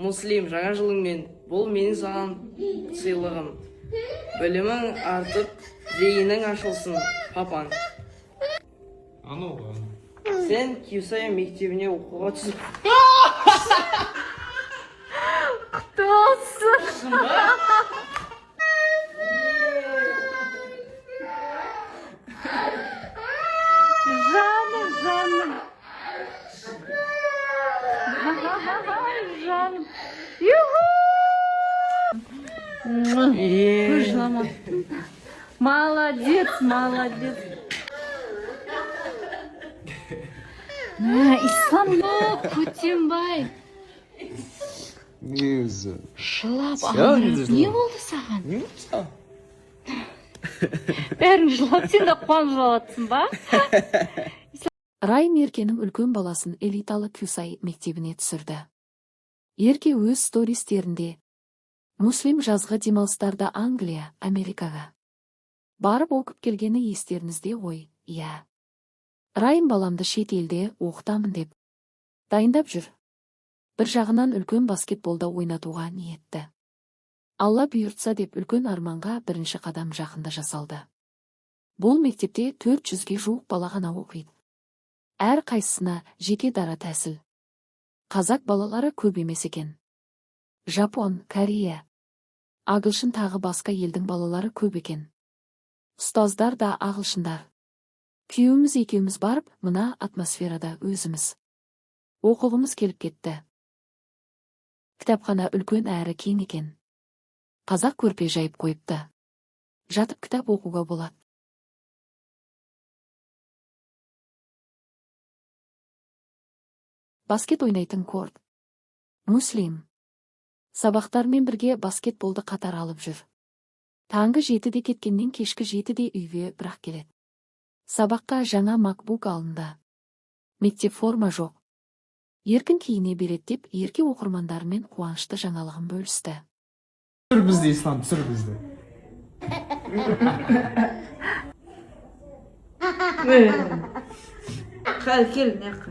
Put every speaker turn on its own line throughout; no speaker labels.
Муслим, жаңа жылыңмен, бұл менің саған сыйлығым. Білімің артып, зейінің ашылсын, папаң.
Анау ғой.
Сен Кюсай мектебіне оқуға түсіп.
Құтты болсын. Жаным. Жаным. Юху! Көз жылама. Молодец. Ислам, Көтенбай.
Не өзі?
Жылап,
не
не болды саған?
Не болды?
Бәрің жылап, сен де қуанып жылатсың ба?
Райым Еркенің үлкен баласын элиталы Кюсай мектебіне түсірді. Ерке өз стористерінде Муслим жазғы демалыстарда Англия, Америкаға барып оқып келгені естеріңізде ғой, иә. Райым баламды шет елде оқытамын деп дайындап жүр. Бір жағынан үлкен баскетболда ойнатуға ниетті. Алла бұйыртса деп үлкен арманға бірінші қадам жақында жасалды. Бұл мектепте 400-ге жуық бала ғана оқиды. Әр қайсысына жеке дара тәсіл. Қазақ балалары көп емес екен. Жапон, Корея, ағылшын тағы басқа елдің балалары көп екен. Ұстаздар да ағылшындар. Күйеуіміз екеуміз барып, мына атмосферада өзіміз оқығымыз келіп кетті. Кітапхана үлкен әрі кең екен. Қазақ көрпе жайып қойыпты. Жатып кітап оқуға болады. Баскет ойнайтын корт. Муслим. Сабақтармен бірге баскетболды қатар алып жүр. Таңғы 7-де кеткеннен кешкі 7-де үйге бірақ келеді. Сабаққа жаңа MacBook алынды. Мектеп форма жоқ. Еркін киіне береді деп ерке оқырмандарымен қуанышты жаңалығын бөлісті.
Түсір бізді, Ислам, түсір бізді.
Кел, неқы.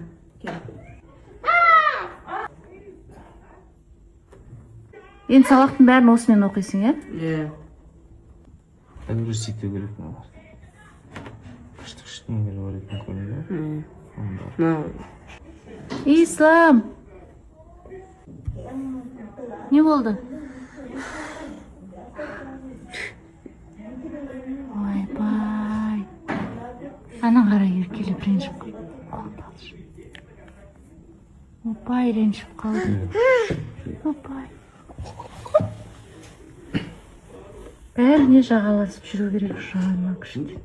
Енді сабақтың бәрін осымен оқисың, е?
Иә.
Әдіресейті керек маған. Күшті нелер бар екен көрінді.
Ислам! Не болды? Ойбай. Ана қара еркелеп ренжіп қалды. Опай ренжіп қалды. Опай. Бәріне жағаласып жүру керек, жаныма күшті.